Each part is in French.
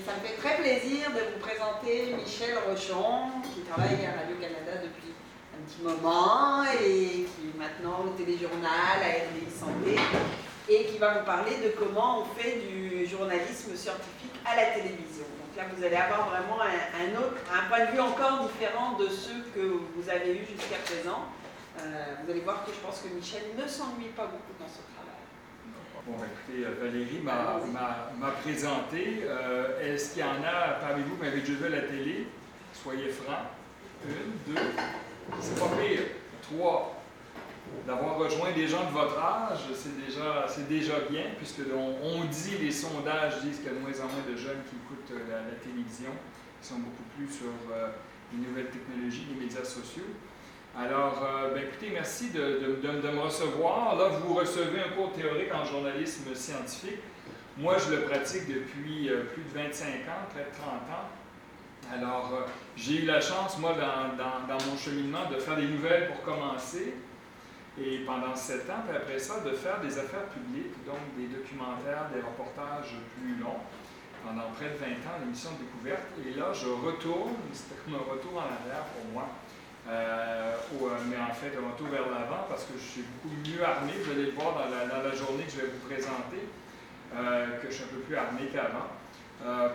Ça me fait très plaisir de vous présenter Michel Rochon, qui travaille à Radio-Canada depuis un petit moment et qui est maintenant au téléjournal, à RDI Santé, et qui va vous parler de comment on fait du journalisme scientifique à la télévision. Donc là, vous allez avoir vraiment un point de vue encore différent de ceux que vous avez eu jusqu'à présent. Vous allez voir que je pense que Michel ne s'ennuie pas beaucoup dans ce travail. Bon, écoutez, Valérie m'a présenté. Est-ce qu'il y en a parmi vous qui m'avez déjà vu à la télé? Soyez francs. 1, 2, c'est pas pire. 3. D'avoir rejoint des gens de votre âge, c'est déjà bien, puisque on dit, les sondages disent qu'il y a de moins en moins de jeunes qui écoutent la télévision, qui sont beaucoup plus sur les nouvelles technologies, les médias sociaux. Alors, écoutez, merci de me recevoir. Là, vous recevez un cours théorique en journalisme scientifique. Moi, je le pratique depuis plus de 25 ans, près de 30 ans. Alors, j'ai eu la chance, moi, dans mon cheminement, de faire des nouvelles pour commencer. Et pendant 7 ans, puis après ça, de faire des affaires publiques, donc des documentaires, des reportages plus longs. Pendant près de 20 ans, l'émission de découverte. Et là, je retourne, c'était comme un retour en arrière pour moi. Mais en fait, un retour vers l'avant parce que je suis beaucoup mieux armé, vous allez le voir dans la journée que je vais vous présenter, que je suis un peu plus armé qu'avant,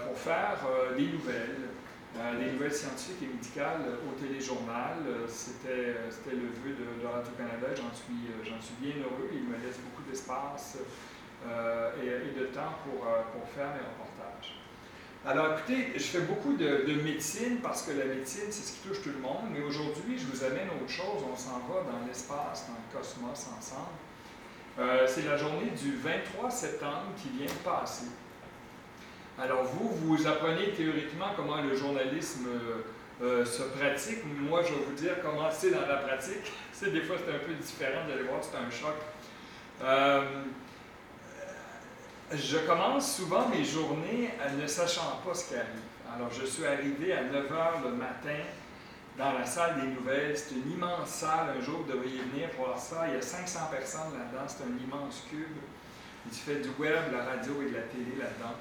pour faire des nouvelles scientifiques et médicales au téléjournal. C'était le vœu de Radio-Canada, j'en suis bien heureux, il me laisse beaucoup d'espace et de temps pour faire mes reportages. Alors, écoutez, je fais beaucoup de médecine parce que la médecine, c'est ce qui touche tout le monde. Mais aujourd'hui, je vous amène autre chose. On s'en va dans l'espace, dans le cosmos ensemble. C'est la journée du 23 septembre qui vient de passer. Alors, vous apprenez théoriquement comment le journalisme se pratique. Moi, je vais vous dire comment c'est dans la pratique. Des fois, c'est un peu différent. Vous allez voir, c'est un choc. Je commence souvent mes journées ne sachant pas ce qui arrive. Alors, je suis arrivé à 9 h le matin dans la salle des nouvelles. C'est une immense salle. Un jour, vous devriez venir voir ça. Il y a 500 personnes là-dedans. C'est un immense cube. Il se fait du web, la radio et de la télé là-dedans.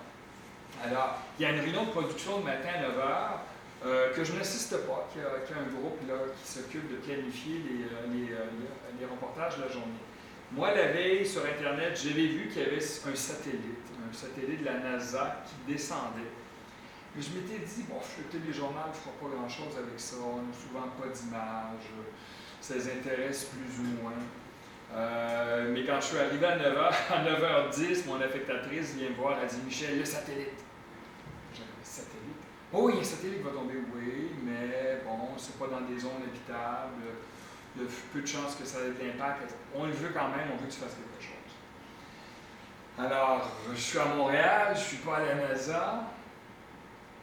Alors, il y a une réunion de production le matin à 9 h que je n'assiste pas, qu'il y a un groupe là, qui s'occupe de planifier les reportages de la journée. Moi, la veille, sur Internet, j'avais vu qu'il y avait un satellite de la NASA qui descendait. Mais je m'étais dit, bon, le téléjournal ne fera pas grand-chose avec ça, on n'a souvent pas d'image, ça les intéresse plus ou moins. Mais quand je suis arrivé à 9h10, mon affectatrice vient me voir, elle dit, Michel, le satellite. J'ai dit, le satellite? Oh, oui, il y a un satellite qui va tomber, oui, mais bon, c'est pas dans des zones habitables. Il y a peu de chances que ça ait de l'impact. On le veut quand même, on veut que tu fasses quelque chose. Alors, je suis à Montréal, je ne suis pas à la NASA.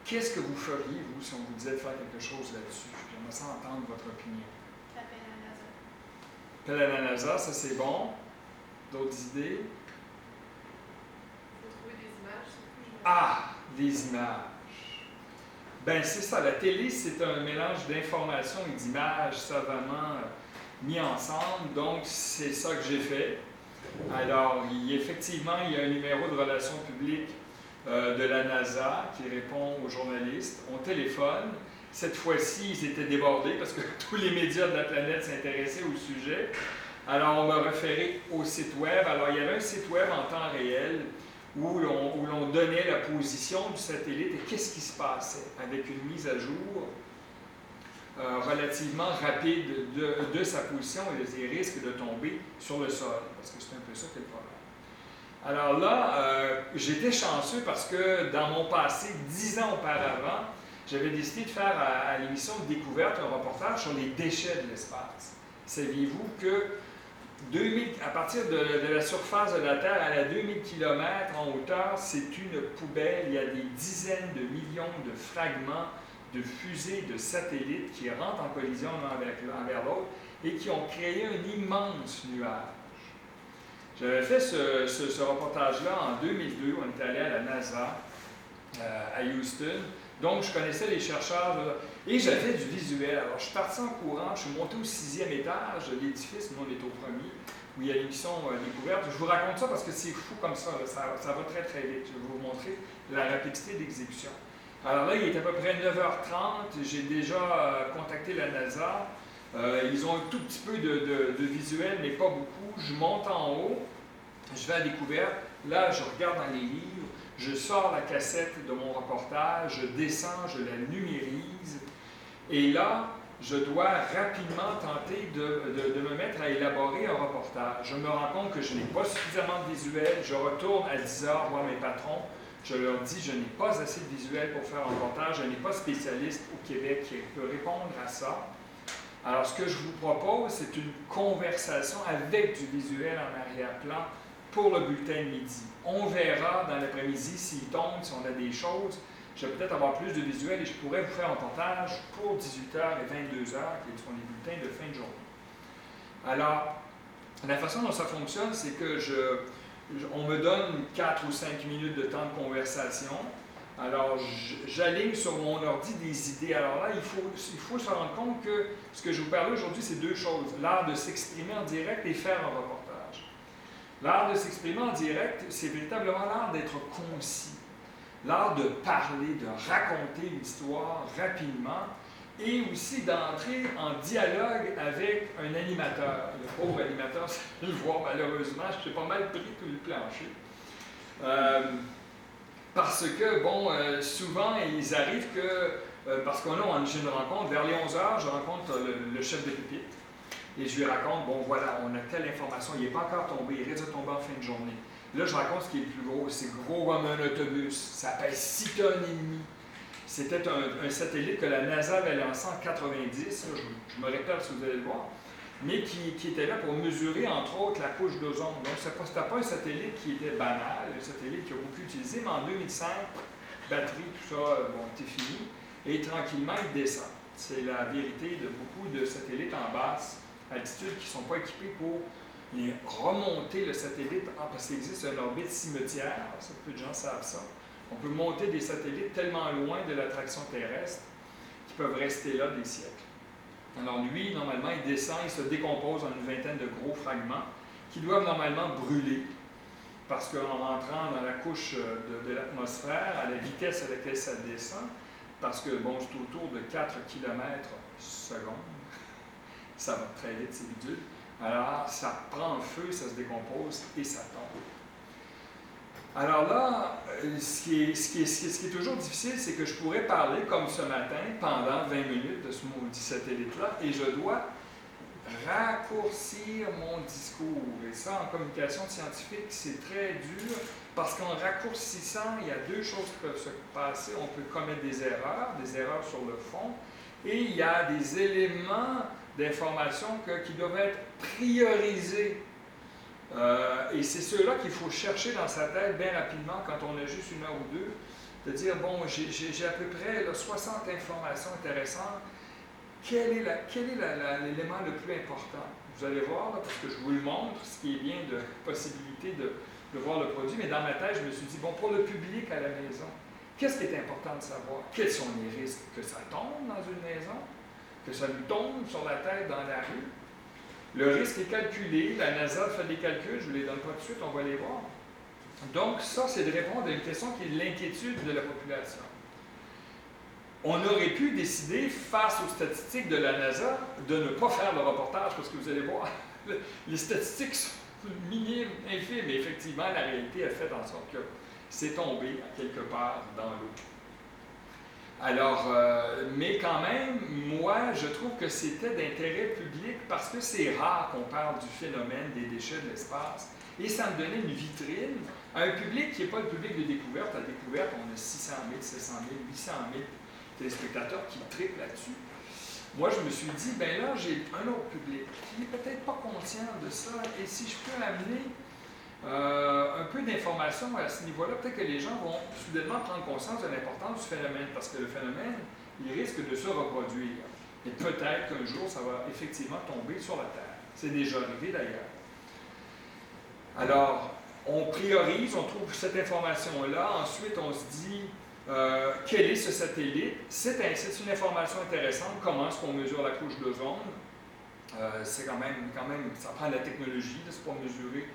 Qu'est-ce que vous feriez, vous, si on vous disait de faire quelque chose là-dessus? J'aimerais ça entendre votre opinion. Appel à la NASA. Appel à la NASA, ça c'est bon. D'autres idées? Il faut trouver des images. Ah, des images. Ben c'est ça, la télé, c'est un mélange d'informations et d'images savamment mis ensemble, donc c'est ça que j'ai fait. Alors, effectivement, il y a un numéro de relations publiques de la NASA qui répond aux journalistes. On téléphone. Cette fois-ci, ils étaient débordés parce que tous les médias de la planète s'intéressaient au sujet. Alors, on m'a référé au site web. Alors, il y avait un site web en temps réel où l'on donnait la position du satellite et qu'est-ce qui se passait avec une mise à jour relativement rapide de sa position et des risques de tomber sur le sol, parce que c'est un peu ça qui est le problème. Alors là, j'étais chanceux parce que dans mon passé, 10 ans auparavant, j'avais décidé de faire à l'émission de découverte un reportage sur les déchets de l'espace. Saviez-vous que à partir de la surface de la Terre à la 2000 km en hauteur, c'est une poubelle. Il y a des dizaines de millions de fragments de fusées, de satellites qui rentrent en collision l'un envers l'autre et qui ont créé un immense nuage. J'avais fait ce reportage-là en 2002. On était allé à la NASA à Houston. Donc, je connaissais les chercheurs et j'avais du visuel. Alors, je suis parti en courant, je suis monté au 6e étage de l'édifice, nous on est au premier. où il y a l'émission Découverte. Je vous raconte ça parce que c'est fou comme ça, là. Ça va très très vite. Je vais vous montrer la rapidité d'exécution. Alors là, il est à peu près 9h30. J'ai déjà contacté la NASA. Ils ont un tout petit peu de visuel, mais pas beaucoup. Je monte en haut, je vais à Découverte. Là, je regarde dans les livres, je sors la cassette de mon reportage, je descends, je la numérise. Et là, je dois rapidement tenter de me mettre à élaborer un reportage. Je me rends compte que je n'ai pas suffisamment de visuel. Je retourne à 10h voir mes patrons. Je leur dis, je n'ai pas assez de visuel pour faire un reportage. Je n'ai pas de spécialiste au Québec qui peut répondre à ça. Alors, ce que je vous propose, c'est une conversation avec du visuel en arrière-plan pour le bulletin de midi. On verra dans l'après-midi s'il tombe, si on a des choses. Je vais peut-être avoir plus de visuels et je pourrais vous faire un reportage pour 18h et 22h, qui sont les bulletins de fin de journée. Alors, la façon dont ça fonctionne, c'est que on me donne 4 ou 5 minutes de temps de conversation. Alors, j'aligne sur mon ordi des idées. Alors là, il faut se rendre compte que ce que je vous parle aujourd'hui, c'est deux choses. L'art de s'exprimer en direct et faire un reportage. L'art de s'exprimer en direct, c'est véritablement l'art d'être concis. L'art de parler, de raconter l'histoire rapidement et aussi d'entrer en dialogue avec un animateur. Le pauvre animateur, je le vois malheureusement, je suis pas mal pris tout le plancher. Parce que, bon, souvent, ils arrivent que, parce qu'on a j'ai une rencontre, vers les 11h, je rencontre le chef de pupitre et je lui raconte, bon, voilà, on a telle information, il n'est pas encore tombé, il risque de tomber en fin de journée. Là, je raconte ce qui est le plus gros, c'est gros comme un autobus, ça pèse 6 tonnes et demie. C'était un satellite que la NASA avait lancé en 90, là, je me répète si vous allez le voir, mais qui était là pour mesurer, entre autres, la couche d'ozone. Donc, ce n'était pas un satellite qui était banal, un satellite qui a beaucoup utilisé, mais en 2005, batterie, tout ça, bon, c'était fini, et tranquillement, il descend. C'est la vérité de beaucoup de satellites en basse altitude qui ne sont pas équipés pour remonter le satellite, parce qu'il existe un orbite cimetière, ça, peu de gens savent ça. On peut monter des satellites tellement loin de l'attraction terrestre qu'ils peuvent rester là des siècles. Alors lui, normalement, il descend, il se décompose en une vingtaine de gros fragments qui doivent normalement brûler parce qu'en rentrant dans la couche de l'atmosphère, à la vitesse à laquelle ça descend, parce que, bon, c'est autour de 4 km/s, ça va très vite, c'est bidule. Alors, ça prend feu, ça se décompose et ça tombe. Alors là, ce qui est toujours difficile, c'est que je pourrais parler comme ce matin pendant 20 minutes de ce maudit satellite-là et je dois raccourcir mon discours. Et ça, en communication scientifique, c'est très dur parce qu'en raccourcissant, il y a deux choses qui peuvent se passer. On peut commettre des erreurs sur le fond, et il y a des éléments d'information qui doivent être priorisés. Et c'est ceux-là qu'il faut chercher dans sa tête bien rapidement quand on a juste une heure ou deux, de dire, bon, j'ai à peu près 60 informations intéressantes. Quel est l'élément le plus important? Vous allez voir, là, parce que je vous le montre, ce qui est bien de possibilité de voir le produit, mais dans ma tête, je me suis dit, bon, pour le public à la maison, qu'est-ce qui est important de savoir? Quels sont les risques? Que ça tombe dans une maison? Que ça nous tombe sur la tête dans la rue? Le risque est calculé, la NASA fait des calculs, je ne vous les donne pas tout de suite, on va les voir. Donc ça, c'est de répondre à une question qui est l'inquiétude de la population. On aurait pu décider, face aux statistiques de la NASA, de ne pas faire le reportage, parce que vous allez voir, les statistiques sont minimes, infimes, mais effectivement, la réalité a fait en sorte que c'est tombé quelque part dans l'eau. Alors, mais quand même, moi, je trouve que c'était d'intérêt public parce que c'est rare qu'on parle du phénomène des déchets de l'espace. Et ça me donnait une vitrine à un public qui n'est pas le public de découverte. À découverte, on a 600 000, 700 000, 800 000 téléspectateurs qui triplent là-dessus. Moi, je me suis dit, ben là, j'ai un autre public qui n'est peut-être pas conscient de ça. Et si je peux amener un peu d'informations à ce niveau-là, peut-être que les gens vont soudainement prendre conscience de l'importance du phénomène, parce que le phénomène, il risque de se reproduire. Et peut-être qu'un jour, ça va effectivement tomber sur la Terre. C'est déjà arrivé d'ailleurs. Alors, on priorise, on trouve cette information-là, ensuite on se dit, quel est ce satellite? C'est une information intéressante, comment est-ce qu'on mesure la couche d'ozone? c'est quand même, ça prend de la technologie, c'est pas mesuré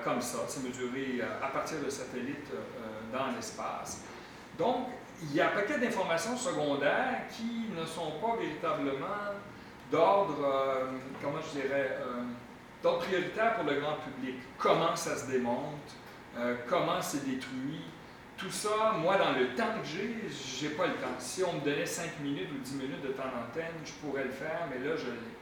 comme ça, c'est mesuré à partir de satellites dans l'espace. Donc, il y a un paquet d'informations secondaires qui ne sont pas véritablement d'ordre, comment je dirais, d'ordre prioritaire pour le grand public. Comment ça se démonte, comment c'est détruit. Tout ça, moi, dans le temps que j'ai pas le temps. Si on me donnait 5 minutes ou 10 minutes de temps d'antenne, je pourrais le faire, mais là, je ne l'ai pas.